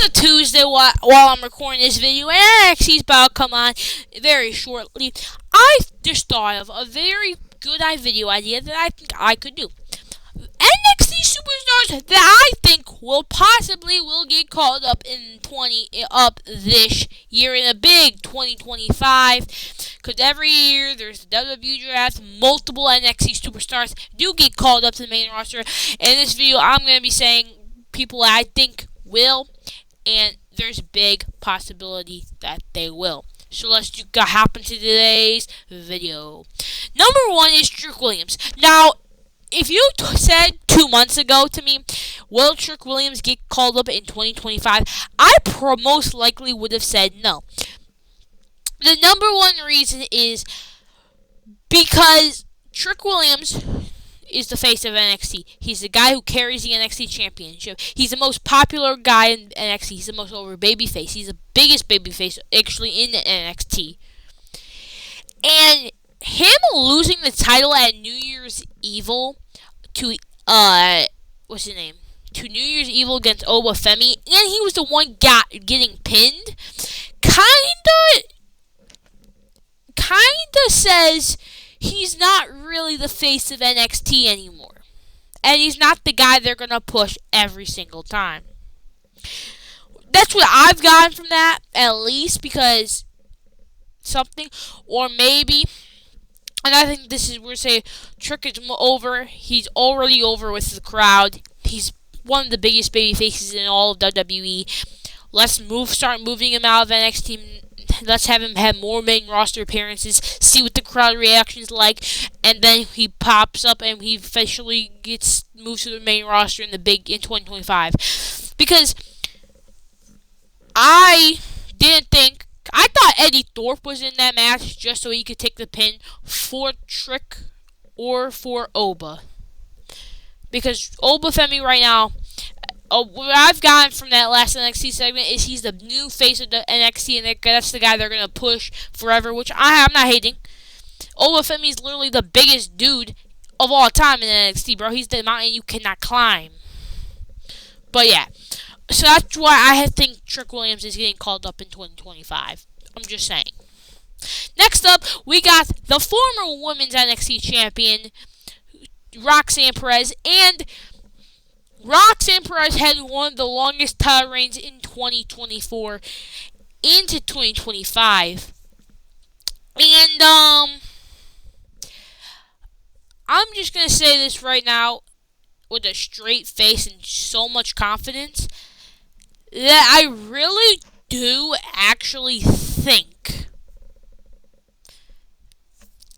a Tuesday while I'm recording this video, and NXT's about to come on very shortly. I just thought of a very good video idea that I think I could do. NXT superstars that I think will get called up this year in a big 2025. Because every year there's the WWE draft, multiple NXT superstars do get called up to the main roster. In this video, I'm going to be saying people that I think will, and there's a big possibility that they will. So let's hop into today's video. Number 1 is Trick Williams. Now, if you said 2 months ago to me, will Trick Williams get called up in 2025? I most likely would have said no. The number 1 reason is because Trick Williams is the face of NXT. He's the guy who carries the NXT championship. He's the most popular guy in NXT. He's the most over babyface. He's the biggest babyface actually in the NXT. And him losing the title at New Year's Evil to what's his name? To New Year's Evil against Oba Femi, and he was the one getting pinned. Kinda says he's not really the face of NXT anymore. And he's not the guy they're going to push every single time. That's what I've gotten from that, at least, because something, or maybe, and I think this is where we say Trick is over. He's already over with the crowd. He's one of the biggest baby faces in all of WWE. Let's start moving him out of NXT. Let's have him have more main roster appearances, see what the crowd reaction's like, and then he pops up and he officially moves to the main roster in 2025. Because I thought Eddie Thorpe was in that match just so he could take the pin for Trick or for Oba. Because Oba Femi right now, what I've gotten from that last NXT segment is he's the new face of the NXT, and that's the guy they're going to push forever, which I'm not hating. Oba Femi's literally the biggest dude of all time in NXT, bro. He's the mountain you cannot climb. But yeah, so that's why I think Trick Williams is getting called up in 2025. I'm just saying. Next up, we got the former Women's NXT Champion, Roxanne Perez, and Roxanne Perez had one of the longest title reigns in 2024 into 2025. And, I'm just going to say this right now with a straight face and so much confidence that I really do actually think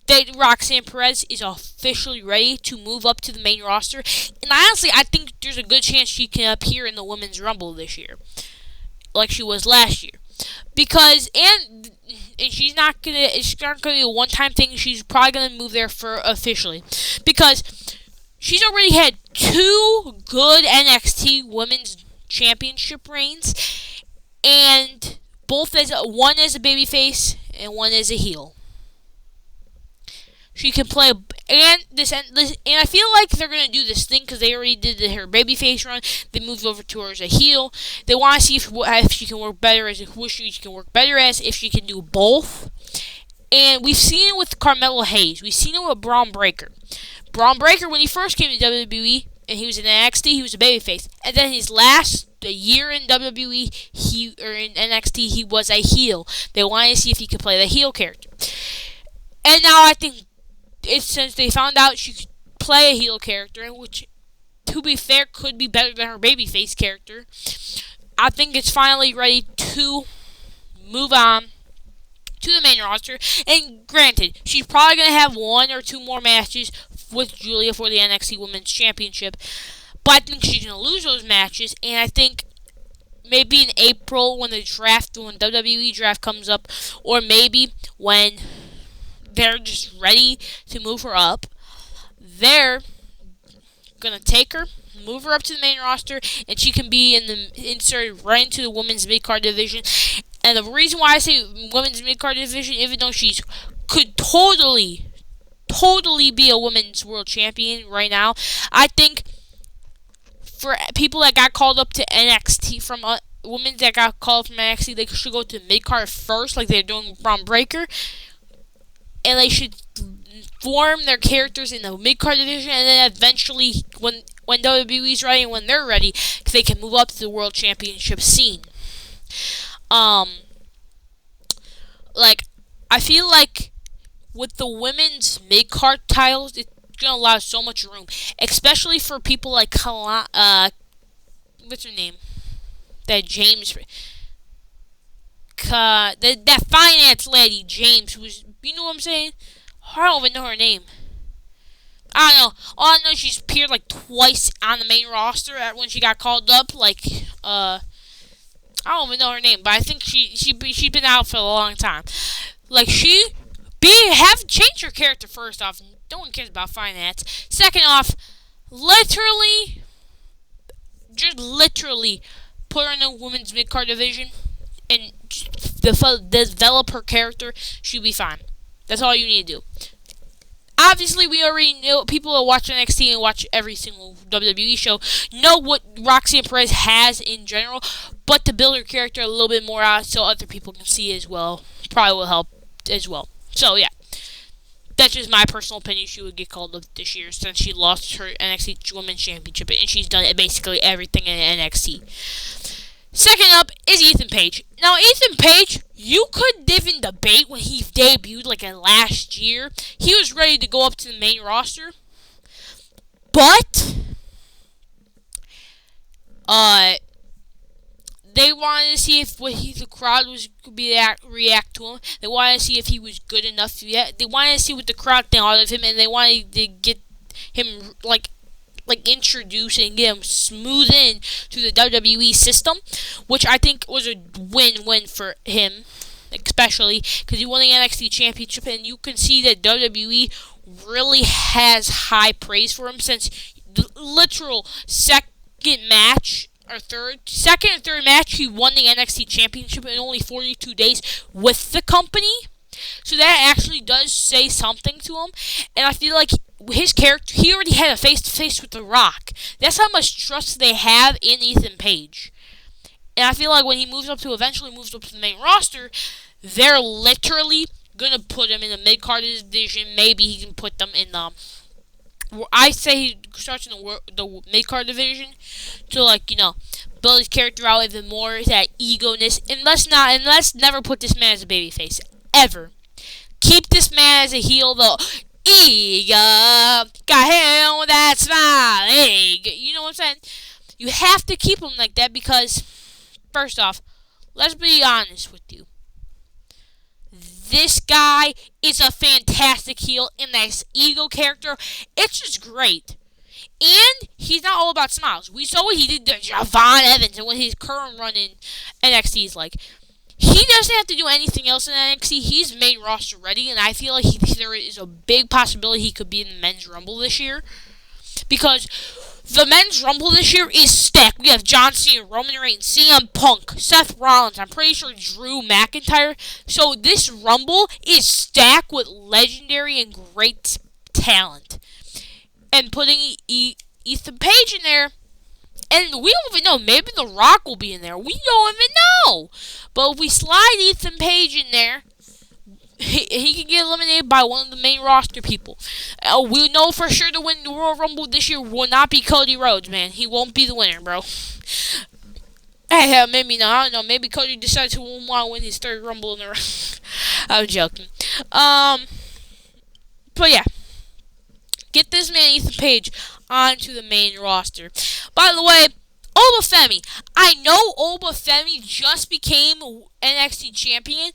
that Roxanne Perez is officially ready to move up to the main roster. And honestly, I think there's a good chance she can appear in the Women's Rumble this year, like she was last year. Because, and it's not gonna be a one-time thing. She's probably gonna move there for officially. Because she's already had 2 good NXT Women's Championship reigns, and one as a babyface and one as a heel. She can play, and I feel like they're gonna do this thing because they already did her babyface run. They moved over to her as a heel. They want to see if she can work better as if she can do both. And we've seen it with Carmelo Hayes. We've seen it with Braun Breaker. Braun Breaker, when he first came to WWE and he was in NXT, he was a babyface. And then his last year in WWE, in NXT, he was a heel. They wanted to see if he could play the heel character. And now I think since they found out she could play a heel character, which, to be fair, could be better than her babyface character, I think it's finally ready to move on to the main roster. And granted, she's probably going to have 1 or 2 more matches with Julia for the NXT Women's Championship, but I think she's going to lose those matches, and I think maybe in April when WWE draft comes up, or maybe when they're just ready to move her up, they're going to take her, move her up to the main roster, and she can be inserted right into the women's mid-card division. And the reason why I say women's mid-card division, even though she could totally be a women's world champion right now, I think for people that got called up to NXT from women that got called from NXT, they should go to mid card first, like they're doing with Braun Breaker, and they should form their characters in the mid card division, and then eventually, when WWE's ready and when they're ready, they can move up to the World Championship scene. Like, I feel like with the women's mid card titles, it's gonna allow so much room, especially for people like what's her name? That James, that finance lady, James, who's, you know what I'm saying? I don't even know her name. I don't know. All I know is she's appeared like twice on the main roster when she got called up. Like, I don't even know her name, but I think she's been out for a long time. Like, have changed her character first off. No one cares about finance. Second off, just literally put her in the women's mid-card division and develop her character. She'll be fine. That's all you need to do. Obviously, we already know, people that watch NXT and watch every single WWE show know what Roxanne Perez has in general, but to build her character a little bit more out so other people can see as well probably will help as well. So, yeah. That's just my personal opinion. She would get called up this year since she lost her NXT Women's Championship, and she's done basically everything in NXT. Second up is Ethan Page. Now, Ethan Page, you could even debate when he debuted, like last year. He was ready to go up to the main roster. But, they wanted to see if the crowd was could react to him. They wanted to see if he was good enough yet. They wanted to see what the crowd thought of him, and they wanted to get him like introduce and get him smooth in to the WWE system, which I think was a win-win for him, especially because he won the NXT Championship, and you can see that WWE really has high praise for him since the literal second or third match, he won the NXT Championship in only 42 days with the company. So that actually does say something to him, and I feel like his character, he already had a face-to-face with The Rock. That's how much trust they have in Ethan Page. And I feel like when he eventually moves up to the main roster, they're literally gonna put him in the mid-card division. Maybe he can put them in the, I say he starts in the mid-card division to, build his character out even more, that ego-ness. And let's never put this man as a babyface. Ever. Keep this man as a heel, though. Ego, got him with that smile. You know what I'm saying? You have to keep him like that because, first off, let's be honest with you. This guy is a fantastic heel in this ego character. It's just great. And he's not all about smiles. We saw what he did to Javon Evans and what his current run in NXT is like. He doesn't have to do anything else in NXT. He's main roster ready, and I feel like there is a big possibility he could be in the Men's Rumble this year. Because the Men's Rumble this year is stacked. We have John Cena, Roman Reigns, CM Punk, Seth Rollins, I'm pretty sure Drew McIntyre. So this Rumble is stacked with legendary and great talent. And putting Ethan Page in there, and we don't even know, maybe The Rock will be in there. We don't even know. But if we slide Ethan Page in there, he can get eliminated by one of the main roster people. We know for sure to win the Royal Rumble this year will not be Cody Rhodes, man. He won't be the winner, bro. Hey, maybe not. I don't know. Maybe Cody decides to want to win his third Rumble in a row. I'm joking. But yeah. Get this man, Ethan Page, onto the main roster. By the way, Obafemi. I know Obafemi just became NXT champion,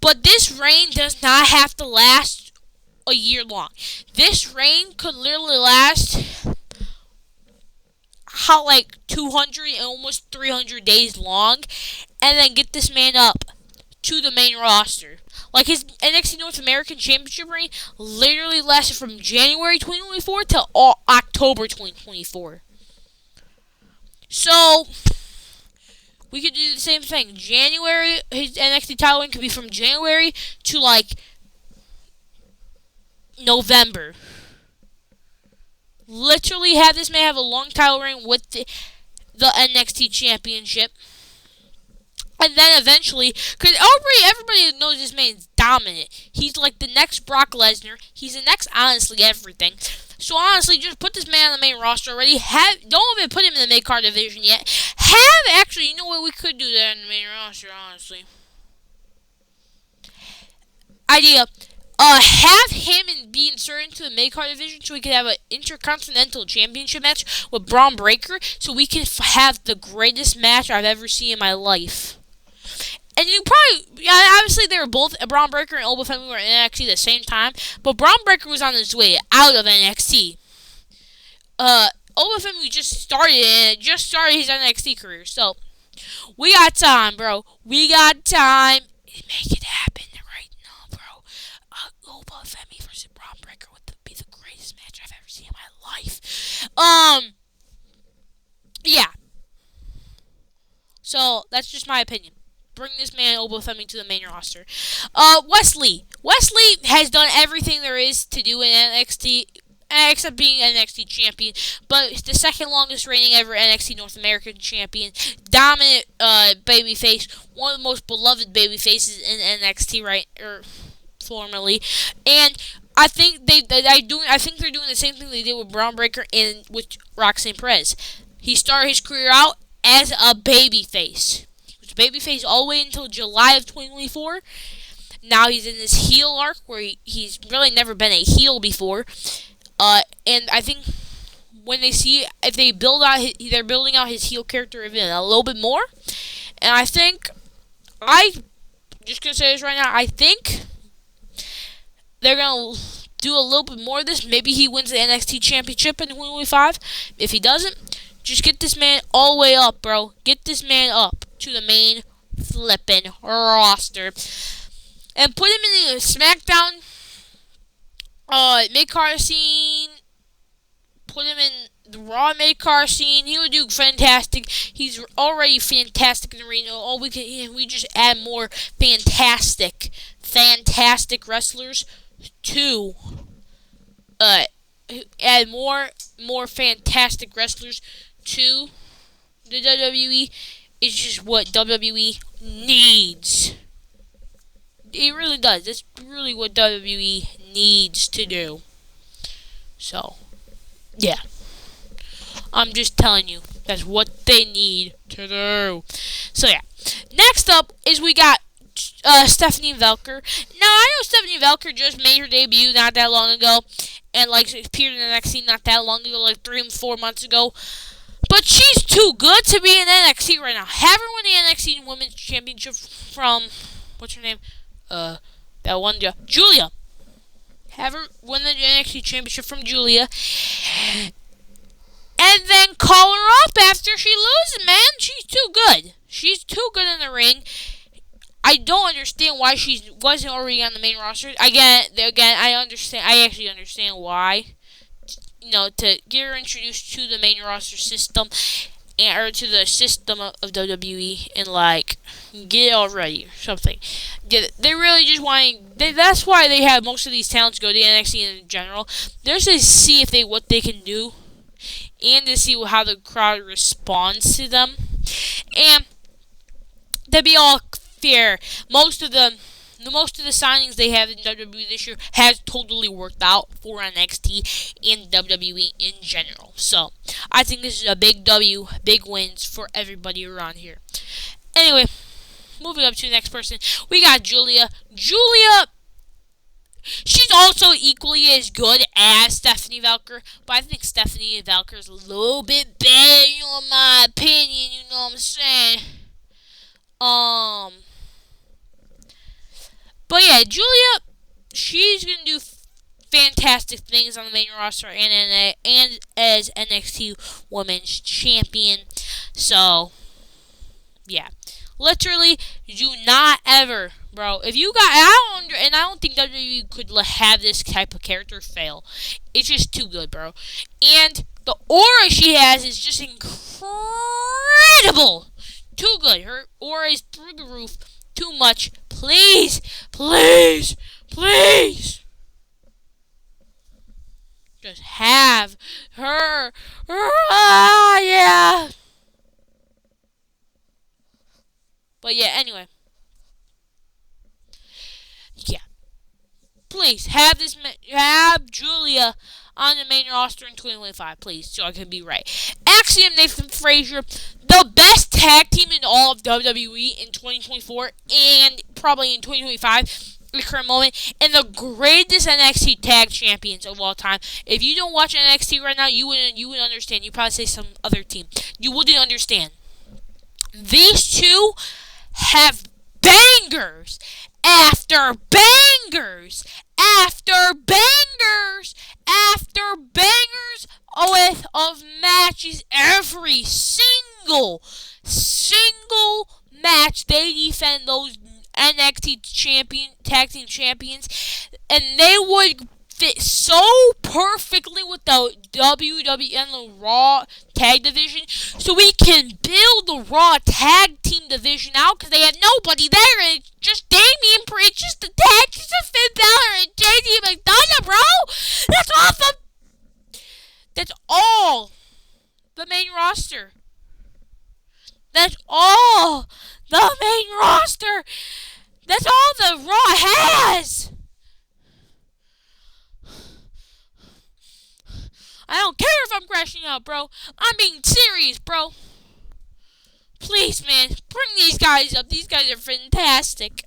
but this reign does not have to last a year long. This reign could literally last 200 and almost 300 days long, and then get this man up to the main roster. Like, his NXT North American Championship reign literally lasted from January 2024 to October 2024. So, we could do the same thing. His NXT title reign could be from January to, November. Literally have this man have a long title reign with the NXT Championship. And then eventually, because everybody knows this man's dominant. He's like the next Brock Lesnar. He's the next, honestly, everything. So honestly, just put this man on the main roster already. Don't even put him in the mid-card division yet. Actually, you know what, we could do that in the main roster, honestly. Idea. Have him and be inserted into the mid-card division so we can have an Intercontinental Championship match with Braun Breaker, so we can have the greatest match I've ever seen in my life. And you probably, obviously they were both, Braun Breaker and Oba Femi were in NXT at the same time, but Braun Breaker was on his way out of NXT. Oba Femi just started his NXT career, so we got time, bro. We got time. Make it happen right now, bro. Oba Femi versus Braun Breaker would be the greatest match I've ever seen in my life. Yeah. So that's just my opinion. Bring this man Oba Femi to the main roster. Wesley has done everything there is to do in NXT, except being NXT champion, but the second longest reigning ever NXT North American champion, dominant babyface, one of the most beloved babyfaces in NXT formerly, and I think they're doing the same thing they did with Braun Breaker and with Roxanne Perez. He started his career out as a babyface. Babyface all the way until July of 2024. Now he's in this heel arc where he's really never been a heel before. And I think when they see if they they're building out his heel character even a little bit more. And I think just gonna say this right now. I think they're gonna do a little bit more of this. Maybe he wins the NXT Championship in 2025. If he doesn't, just get this man all the way up, bro. Get this man up to the main flippin' roster. And put him in the SmackDown mid-card scene. Put him in the Raw mid-card scene. He would do fantastic. He's already fantastic in the ring. We just add more fantastic wrestlers to add more fantastic wrestlers to the WWE. It's just what WWE needs. It really does. That's really what WWE needs to do. So, yeah. I'm just telling you. That's what they need to do. So, yeah. Next up is we got Stephanie Velker. Now, I know Stephanie Velker just made her debut not that long ago. And, appeared in the NXT not that long ago, 3 and 4 months ago. But she's too good to be in NXT right now. Have her win the NXT Women's Championship from, what's her name? That one, Julia. Have her win the NXT Championship from Julia. And then call her up after she loses, man. She's too good. She's too good in the ring. I don't understand why she wasn't already on the main roster. Again, I understand. I actually understand why. To get her introduced to the main roster system, or to the system of WWE, and get it already or something. They really just that's why they have most of these talents go to NXT in general. They're just to see what they can do, and to see how the crowd responds to them. And to be all fair, most of the signings they have in WWE this year has totally worked out for NXT and WWE in general. So, I think this is a big W, big wins for everybody around here. Anyway, moving up to the next person, we got Julia. Julia, she's also equally as good as Stephanie Velker, but I think Stephanie Velker is a little bit better, in my opinion, you know what I'm saying? But yeah, Julia, she's going to do fantastic things on the main roster and as NXT Women's Champion. So, yeah. Literally, do not ever, bro. If you got, I don't think WWE could have this type of character fail. It's just too good, bro. And the aura she has is just incredible. Too good. Her aura is through the roof. Too much. Please. Just have her. Yeah. But yeah, anyway. Yeah. Please have Julia on the main roster in 2025, please, so I can be right. Axiom, Nathan Frazier, the best tag team in all of WWE in 2024 and probably in 2025. The current moment, and the greatest NXT tag champions of all time. If you don't watch NXT right now, you wouldn't understand. You probably say some other team. You wouldn't understand. These two have bangers after bangers after bangers after bangers of matches. Every single match they defend those NXT tag team champions, and they would fit so perfectly with the WWE and the Raw tag division, so we can build the Raw tag team division out, because they had nobody there, and it's just Damian Priest, just the tag, just Finn Balor and JD McDonough, bro! That's all the main roster. That's all the main roster. That's all the Raw has. I don't care if I'm crashing out, bro. I'm being serious, bro. Please, man, bring these guys up. These guys are fantastic.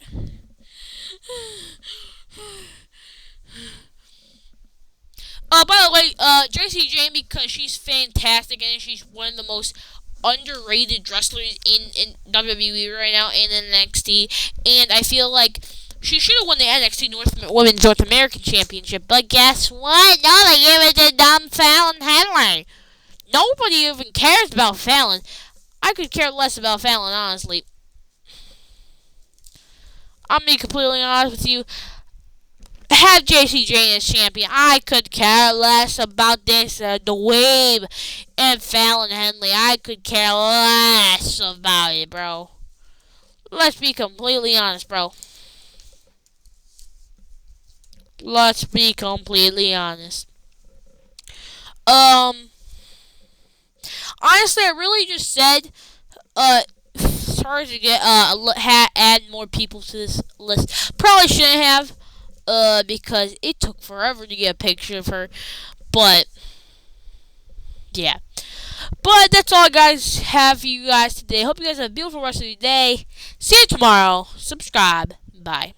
By the way, Jacy Jayne, because she's fantastic and she's one of the most underrated wrestlers in WWE right now and in NXT, and I feel like she should have won the NXT Women's North American Championship, but guess what? No, they gave it to dumb Fallon Henley. Nobody even cares about Fallon. I could care less about Fallon, honestly. I'm being completely honest with you. Have Jacy Jayne as champion. I could care less about this, the Wave and Fallon Henley. I could care less about it, bro. Let's be completely honest, bro. Let's be completely honest. Honestly, I really just said, sorry to get, add more people to this list. Probably shouldn't have. Because it took forever to get a picture of her, but yeah. But that's all I guys have for you guys today. Hope you guys have a beautiful rest of your day. See you tomorrow. Subscribe. Bye.